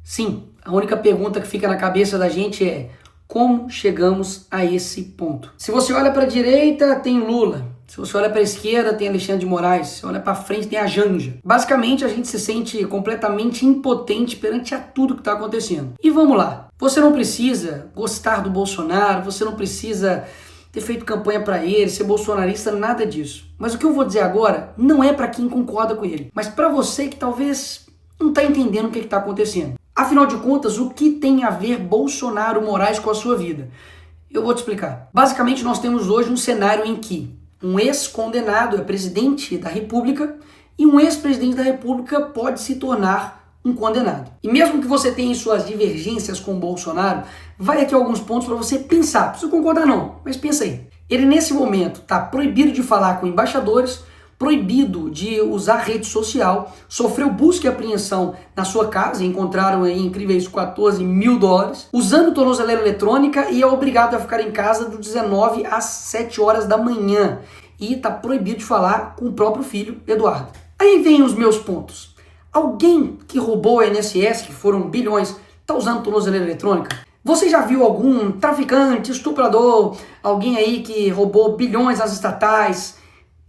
Sim, a única pergunta que fica na cabeça da gente é: como chegamos a esse ponto? Se você olha para a direita, tem Lula. Se você olha para a esquerda, tem Alexandre de Moraes. Se você olha para frente, tem a Janja. Basicamente, a gente se sente completamente impotente perante a tudo que está acontecendo. E vamos lá. Você não precisa gostar do Bolsonaro, você não precisa ter feito campanha para ele, ser bolsonarista, nada disso. Mas o que eu vou dizer agora não é para quem concorda com ele, mas para você que talvez não está entendendo o que está acontecendo. Afinal de contas, o que tem a ver Bolsonaro Moraes com a sua vida? Eu vou te explicar. Basicamente, nós temos hoje um cenário em que um ex-condenado é presidente da República e um ex-presidente da República pode se tornar um condenado. E mesmo que você tenha suas divergências com o Bolsonaro, vai aqui alguns pontos para você pensar. Não precisa concordar não, mas pensa aí. Ele nesse momento está proibido de falar com embaixadores, proibido de usar rede social, sofreu busca e apreensão na sua casa, encontraram aí incríveis $14 mil, usando tornozeleira eletrônica e é obrigado a ficar em casa do 19 às 7 horas da manhã. E está proibido de falar com o próprio filho, Eduardo. Aí vem os meus pontos. Alguém que roubou a INSS, que foram bilhões, está usando tornozeleira eletrônica? Você já viu algum traficante, estuprador, alguém aí que roubou bilhões às estatais,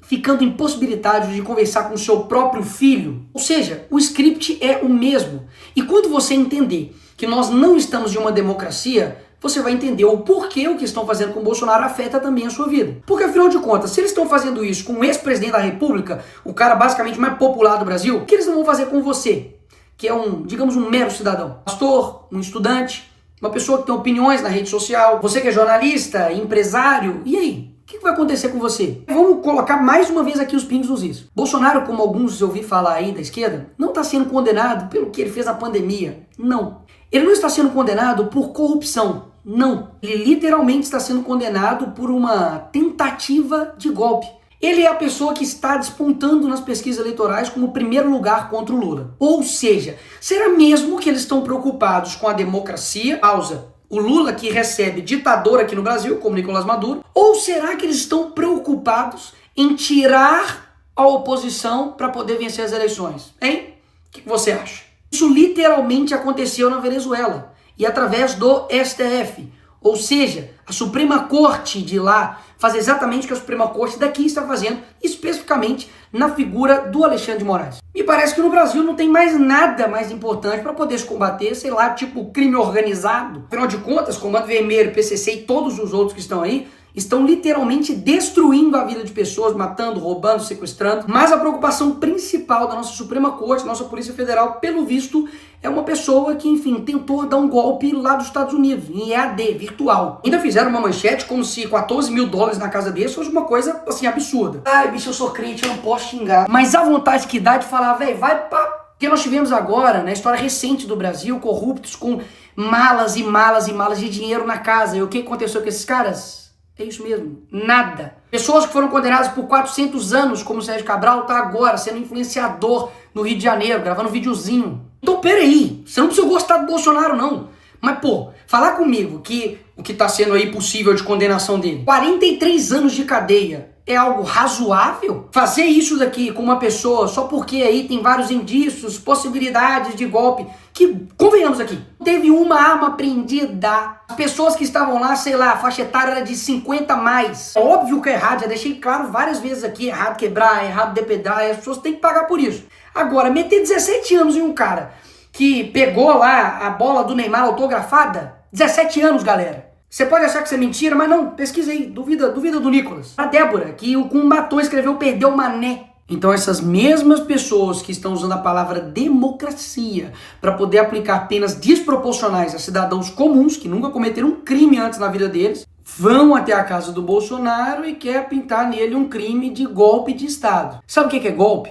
ficando impossibilitado de conversar com seu próprio filho? Ou seja, o script é o mesmo. E quando você entender que nós não estamos em uma democracia, você vai entender o porquê o que estão fazendo com o Bolsonaro afeta também a sua vida. Porque afinal de contas, se eles estão fazendo isso com o ex-presidente da República, o cara basicamente mais popular do Brasil, o que eles não vão fazer com você? Que é digamos, um mero cidadão. Pastor, um estudante, uma pessoa que tem opiniões na rede social, você que é jornalista, empresário, e aí? O que vai acontecer com você? Vamos colocar mais uma vez aqui os pingos nos is. Bolsonaro, como alguns eu ouvi falar aí da esquerda, não está sendo condenado pelo que ele fez na pandemia. Não. Ele não está sendo condenado por corrupção. Não. Ele literalmente está sendo condenado por uma tentativa de golpe. Ele é a pessoa que está despontando nas pesquisas eleitorais como primeiro lugar contra o Lula. Ou seja, será mesmo que eles estão preocupados com a democracia? Pausa. O Lula que recebe ditador aqui no Brasil, como Nicolás Maduro? Ou será que eles estão preocupados em tirar a oposição para poder vencer as eleições? Hein? O que você acha? Isso literalmente aconteceu na Venezuela e através do STF. Ou seja, a Suprema Corte de lá faz exatamente o que a Suprema Corte daqui está fazendo, especificamente na figura do Alexandre de Moraes. Me parece que no Brasil não tem mais nada mais importante para poder se combater, sei lá, tipo crime organizado. Afinal de contas, Comando Vermelho, PCC e todos os outros que estão aí, estão literalmente destruindo a vida de pessoas, matando, roubando, sequestrando. Mas a preocupação principal da nossa Suprema Corte, nossa Polícia Federal, pelo visto, é uma pessoa que, enfim, tentou dar um golpe lá dos Estados Unidos, em EAD, virtual. Ainda fizeram uma manchete como se $14 mil na casa dele fosse uma coisa, assim, absurda. Ai, bicho, eu sou crente, eu não posso xingar. Mas a vontade que dá de falar, velho, vai pra... Porque nós tivemos agora, na história recente do Brasil, corruptos com malas e malas e malas de dinheiro na casa. E o que aconteceu com esses caras? É isso mesmo, nada. Pessoas que foram condenadas por 400 anos, como o Sérgio Cabral, tá agora sendo influenciador no Rio de Janeiro, gravando um videozinho. Então, peraí, você não precisa gostar do Bolsonaro, não. Mas, pô, falar comigo que o que tá sendo aí possível de condenação dele, 43 anos de cadeia, é algo razoável? Fazer isso daqui com uma pessoa só porque aí tem vários indícios, possibilidades de golpe, que, convenhamos aqui, teve uma arma apreendida. As pessoas que estavam lá, sei lá, a faixa etária era de 50 a mais. É óbvio que é errado, já deixei claro várias vezes aqui, errado quebrar, errado depedrar, e as pessoas têm que pagar por isso. Agora, meter 17 anos em um cara que pegou lá a bola do Neymar autografada, 17 anos, galera. Você pode achar que isso é mentira, mas não, pesquisa aí, duvida do Nicolas. A Débora, que com um batom escreveu perdeu o mané. Então essas mesmas pessoas que estão usando a palavra democracia para poder aplicar penas desproporcionais a cidadãos comuns, que nunca cometeram um crime antes na vida deles, vão até a casa do Bolsonaro e quer pintar nele um crime de golpe de Estado. Sabe o que é golpe?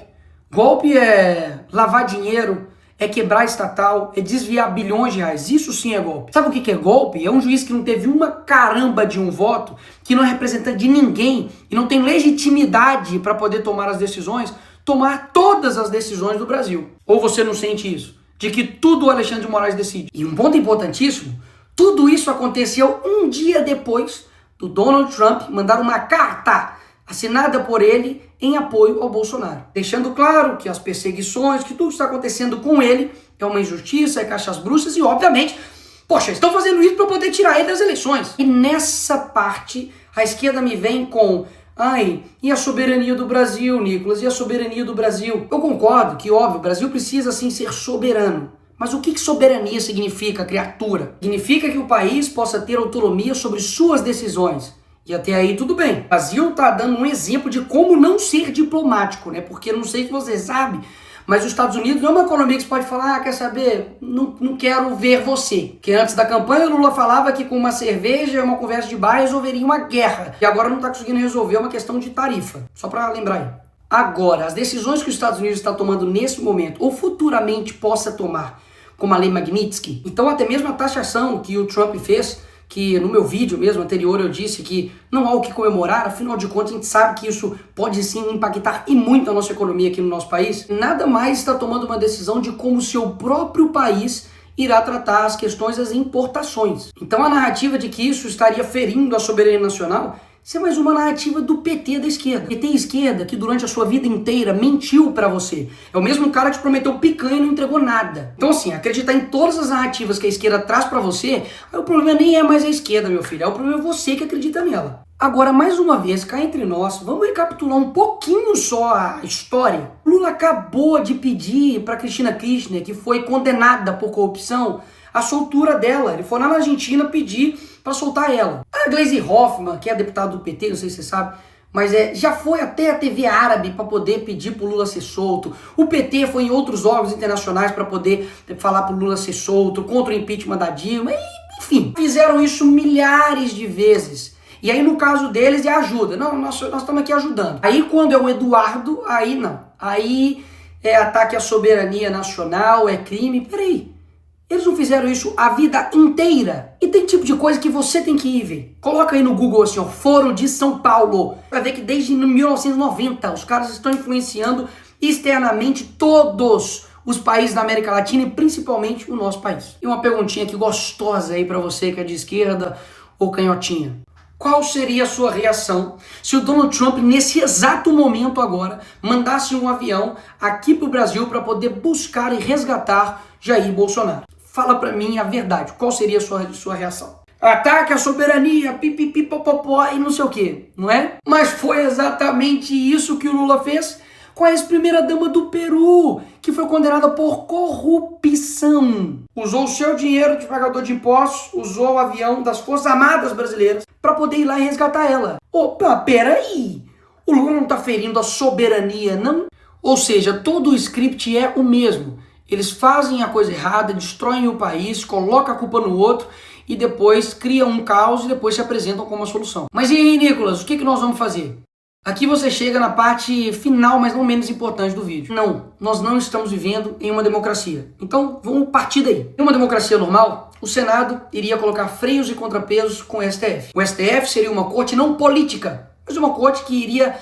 Golpe é lavar dinheiro, é quebrar estatal, é desviar bilhões de reais. Isso sim é golpe. Sabe o que é golpe? É um juiz que não teve uma caramba de um voto, que não é representante de ninguém e não tem legitimidade para poder tomar as decisões, tomar todas as decisões do Brasil. Ou você não sente isso? De que tudo o Alexandre de Moraes decide. E um ponto importantíssimo, tudo isso aconteceu um dia depois do Donald Trump mandar uma carta assinada por ele em apoio ao Bolsonaro, deixando claro que as perseguições, que tudo está acontecendo com ele é uma injustiça, é caixas bruxas e, obviamente, poxa, estão fazendo isso para poder tirar ele das eleições. E nessa parte, a esquerda me vem com... Ai, e a soberania do Brasil, Nicolas? E a soberania do Brasil? Eu concordo que, óbvio, o Brasil precisa, sim, ser soberano. Mas o que soberania significa, criatura? Significa que o país possa ter autonomia sobre suas decisões. E até aí tudo bem. O Brasil está dando um exemplo de como não ser diplomático, né? Porque eu não sei se você sabe, mas os Estados Unidos não é uma economia que você pode falar, quer saber, não quero ver você. Porque antes da campanha, o Lula falava que com uma cerveja e uma conversa de bar resolveria uma guerra. E agora não está conseguindo resolver uma questão de tarifa. Só para lembrar aí. Agora, as decisões que os Estados Unidos está tomando nesse momento, ou futuramente possa tomar, como a lei Magnitsky, então até mesmo a taxação que o Trump fez, que no meu vídeo mesmo anterior eu disse que não há o que comemorar, afinal de contas a gente sabe que isso pode sim impactar e muito a nossa economia aqui no nosso país, nada mais está tomando uma decisão de como o seu próprio país irá tratar as questões das importações. Então a narrativa de que isso estaria ferindo a soberania nacional, isso é mais uma narrativa do PT da esquerda. PT esquerda que durante a sua vida inteira mentiu pra você. É o mesmo cara que te prometeu picanha e não entregou nada. Então assim, acreditar em todas as narrativas que a esquerda traz pra você, aí o problema nem é mais a esquerda, meu filho. É o problema é você que acredita nela. Agora, mais uma vez, cá entre nós, vamos recapitular um pouquinho só a história. Lula acabou de pedir pra Cristina Kirchner, que foi condenada por corrupção, a soltura dela. Ele foi lá na Argentina pedir para soltar ela. A Gleisi Hoffmann, que é deputada do PT, não sei se você sabe, mas já foi até a TV árabe para poder pedir para o Lula ser solto. O PT foi em outros órgãos internacionais para poder falar para o Lula ser solto, contra o impeachment da Dilma, enfim. Fizeram isso milhares de vezes. E aí no caso deles é ajuda. Não, nós estamos aqui ajudando. Aí quando é o Eduardo, aí não. Aí é ataque à soberania nacional, é crime. Peraí. Eles não fizeram isso a vida inteira. E tem tipo de coisa que você tem que ir ver. Coloca aí no Google assim, ó, Foro de São Paulo. Vai ver que desde 1990 os caras estão influenciando externamente todos os países da América Latina e principalmente o nosso país. E uma perguntinha aqui gostosa aí pra você que é de esquerda ou canhotinha. Qual seria a sua reação se o Donald Trump, nesse exato momento agora, mandasse um avião aqui pro Brasil para poder buscar e resgatar Jair Bolsonaro? Fala pra mim a verdade, qual seria a sua reação? Ataque à soberania, pipipipopopó e não sei o que, não é? Mas foi exatamente isso que o Lula fez com a ex-primeira-dama do Peru, que foi condenada por corrupção. Usou o seu dinheiro de pagador de impostos, usou o avião das Forças Armadas Brasileiras para poder ir lá e resgatar ela. Opa, peraí! O Lula não tá ferindo a soberania, não? Ou seja, todo o script é o mesmo. Eles fazem a coisa errada, destroem o país, colocam a culpa no outro e depois criam um caos e depois se apresentam como uma solução. Mas e aí, Nicolas, o que nós vamos fazer? Aqui você chega na parte final, mas não menos importante do vídeo. Não, nós não estamos vivendo em uma democracia. Então, vamos partir daí. Em uma democracia normal, o Senado iria colocar freios e contrapesos com o STF. O STF seria uma corte não política, mas uma corte que iria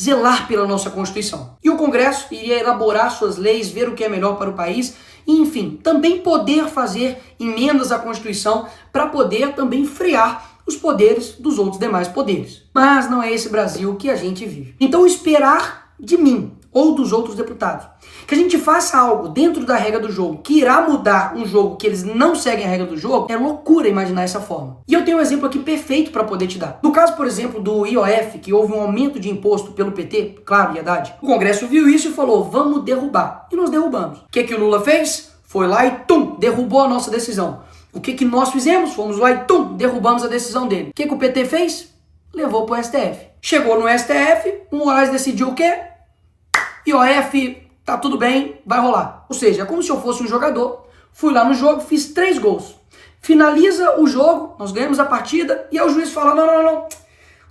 zelar pela nossa Constituição. E o Congresso iria elaborar suas leis, ver o que é melhor para o país e, enfim, também poder fazer emendas à Constituição para poder também frear os poderes dos outros demais poderes. Mas não é esse Brasil que a gente vive. Então esperar de mim ou dos outros deputados que a gente faça algo dentro da regra do jogo que irá mudar um jogo que eles não seguem a regra do jogo, é loucura imaginar essa forma. E eu tenho um exemplo aqui perfeito para poder te dar. No caso, por exemplo, do IOF, que houve um aumento de imposto pelo PT, claro, e Haddad, o Congresso viu isso e falou, vamos derrubar. E nós derrubamos. O que o Lula fez? Foi lá e derrubou a nossa decisão. O que nós fizemos? Fomos lá e derrubamos a decisão dele. O que o PT fez? Levou pro STF. Chegou no STF, o Moraes decidiu o quê? IOF, tá tudo bem, vai rolar. Ou seja, é como se eu fosse um jogador, fui lá no jogo, fiz 3 gols. Finaliza o jogo, nós ganhamos a partida, e aí o juiz fala, não.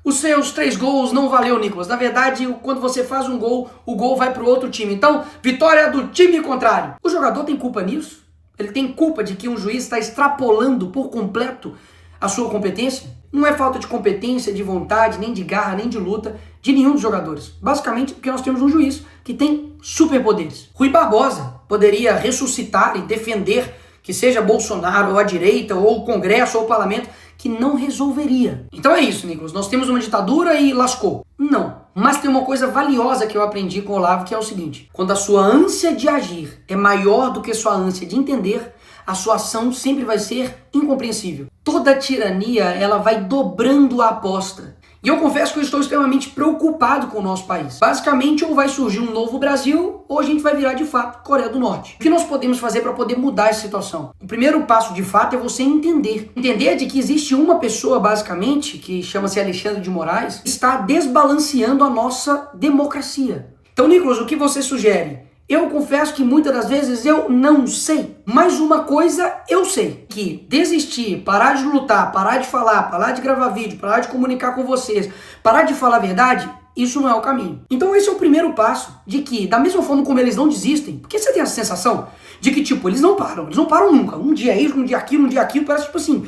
Os seus 3 gols não valeu, Nicolas. Na verdade, quando você faz um gol, o gol vai pro outro time. Então, vitória do time contrário. O jogador tem culpa nisso? Ele tem culpa de que um juiz está extrapolando por completo a sua competência? Não é falta de competência, de vontade, nem de garra, nem de luta de nenhum dos jogadores. Basicamente porque nós temos um juiz que tem superpoderes. Rui Barbosa poderia ressuscitar e defender que seja Bolsonaro ou a direita ou o Congresso ou o Parlamento, que não resolveria. Então é isso, Nicolas. Nós temos uma ditadura e lascou. Não. Mas tem uma coisa valiosa que eu aprendi com o Olavo, que é o seguinte: quando a sua ânsia de agir é maior do que a sua ânsia de entender, a sua ação sempre vai ser incompreensível. Toda tirania, ela vai dobrando a aposta. E eu confesso que eu estou extremamente preocupado com o nosso país. Basicamente, ou vai surgir um novo Brasil, ou a gente vai virar de fato Coreia do Norte. O que nós podemos fazer para poder mudar essa situação? O primeiro passo de fato é você entender. Entender de que existe uma pessoa, basicamente, que chama-se Alexandre de Moraes, que está desbalanceando a nossa democracia. Então, Nicolas, o que você sugere? Eu confesso que muitas das vezes eu não sei, mas uma coisa eu sei, que desistir, parar de lutar, parar de falar, parar de gravar vídeo, parar de comunicar com vocês, parar de falar a verdade, isso não é o caminho. Então esse é o primeiro passo, de que da mesma forma como eles não desistem, porque você tem essa sensação de que tipo, eles não param nunca, um dia isso, um dia aquilo, parece tipo assim,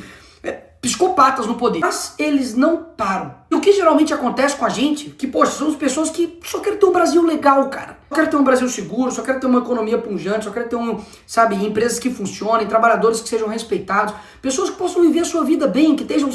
psicopatas no poder. Mas eles não param. E o que geralmente acontece com a gente, que, poxa, somos pessoas que só querem ter um Brasil legal, cara. Só querem ter um Brasil seguro, só querem ter uma economia pungente, só querem ter empresas que funcionem, trabalhadores que sejam respeitados, pessoas que possam viver a sua vida bem, que estejam,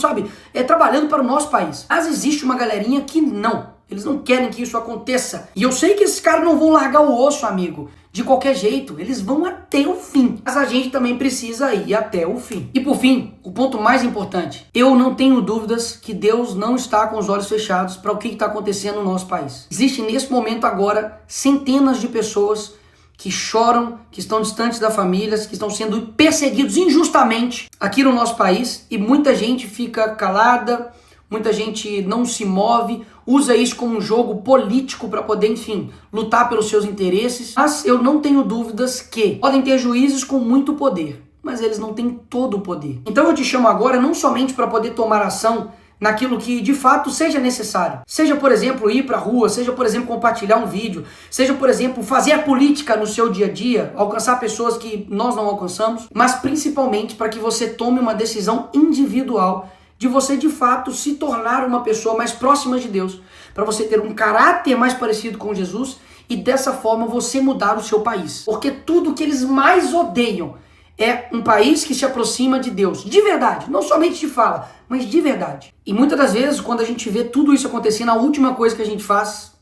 trabalhando para o nosso país. Mas existe uma galerinha que não. Eles não querem que isso aconteça. E eu sei que esses caras não vão largar o osso, amigo. De qualquer jeito, eles vão até o fim. Mas a gente também precisa ir até o fim. E por fim, o ponto mais importante. Eu não tenho dúvidas que Deus não está com os olhos fechados para o que está acontecendo no nosso país. Existem nesse momento agora centenas de pessoas que choram, que estão distantes das famílias, que estão sendo perseguidos injustamente aqui no nosso país. E muita gente fica calada, muita gente não se move, usa isso como um jogo político para poder, enfim, lutar pelos seus interesses. Mas eu não tenho dúvidas que podem ter juízes com muito poder, mas eles não têm todo o poder. Então eu te chamo agora não somente para poder tomar ação naquilo que de fato seja necessário. Seja, por exemplo, ir para a rua, seja, por exemplo, compartilhar um vídeo, seja, por exemplo, fazer a política no seu dia a dia, alcançar pessoas que nós não alcançamos, mas principalmente para que você tome uma decisão individual de você de fato se tornar uma pessoa mais próxima de Deus, para você ter um caráter mais parecido com Jesus e dessa forma você mudar o seu país. Porque tudo que eles mais odeiam é um país que se aproxima de Deus, de verdade, não somente de fala, mas de verdade. E muitas das vezes, quando a gente vê tudo isso acontecendo, a última coisa que a gente faz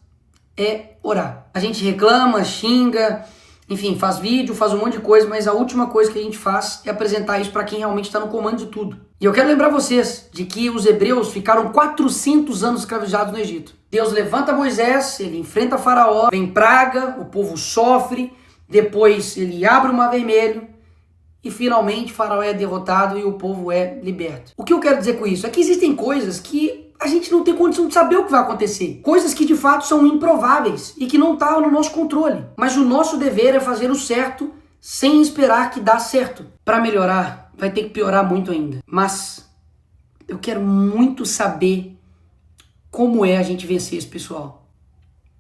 é orar. A gente reclama, xinga, enfim, faz vídeo, faz um monte de coisa, mas a última coisa que a gente faz é apresentar isso para quem realmente está no comando de tudo. E eu quero lembrar vocês de que os hebreus ficaram 400 anos escravizados no Egito. Deus levanta Moisés, ele enfrenta Faraó, vem praga, o povo sofre, depois ele abre o Mar Vermelho e finalmente Faraó é derrotado e o povo é liberto. O que eu quero dizer com isso é que existem coisas que a gente não tem condição de saber o que vai acontecer. Coisas que de fato são improváveis e que não estão no nosso controle. Mas o nosso dever é fazer o certo sem esperar que dá certo. Para melhorar, vai ter que piorar muito ainda. Mas eu quero muito saber como é a gente vencer esse pessoal.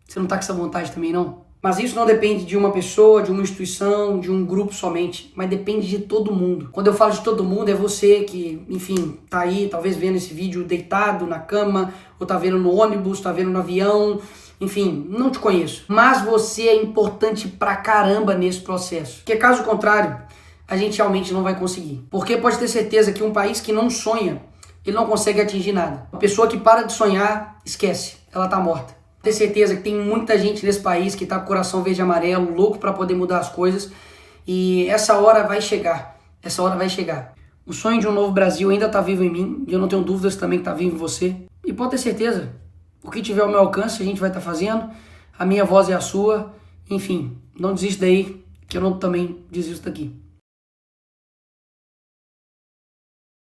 Você não tá com essa vontade também, não? Mas isso não depende de uma pessoa, de uma instituição, de um grupo somente, mas depende de todo mundo. Quando eu falo de todo mundo, é você que, enfim, tá aí, talvez vendo esse vídeo deitado na cama, ou tá vendo no ônibus, tá vendo no avião, enfim, não te conheço. Mas você é importante pra caramba nesse processo. Porque caso contrário, a gente realmente não vai conseguir. Porque pode ter certeza que um país que não sonha, ele não consegue atingir nada. Uma pessoa que para de sonhar, esquece, ela tá morta. Ter certeza que tem muita gente nesse país que tá com o coração verde e amarelo, louco para poder mudar as coisas. E essa hora vai chegar. Essa hora vai chegar. O sonho de um novo Brasil ainda tá vivo em mim. E eu não tenho dúvidas também que tá vivo em você. E pode ter certeza. O que tiver ao meu alcance, a gente vai estar fazendo. A minha voz é a sua. Enfim, não desiste daí, que eu não também desisto daqui.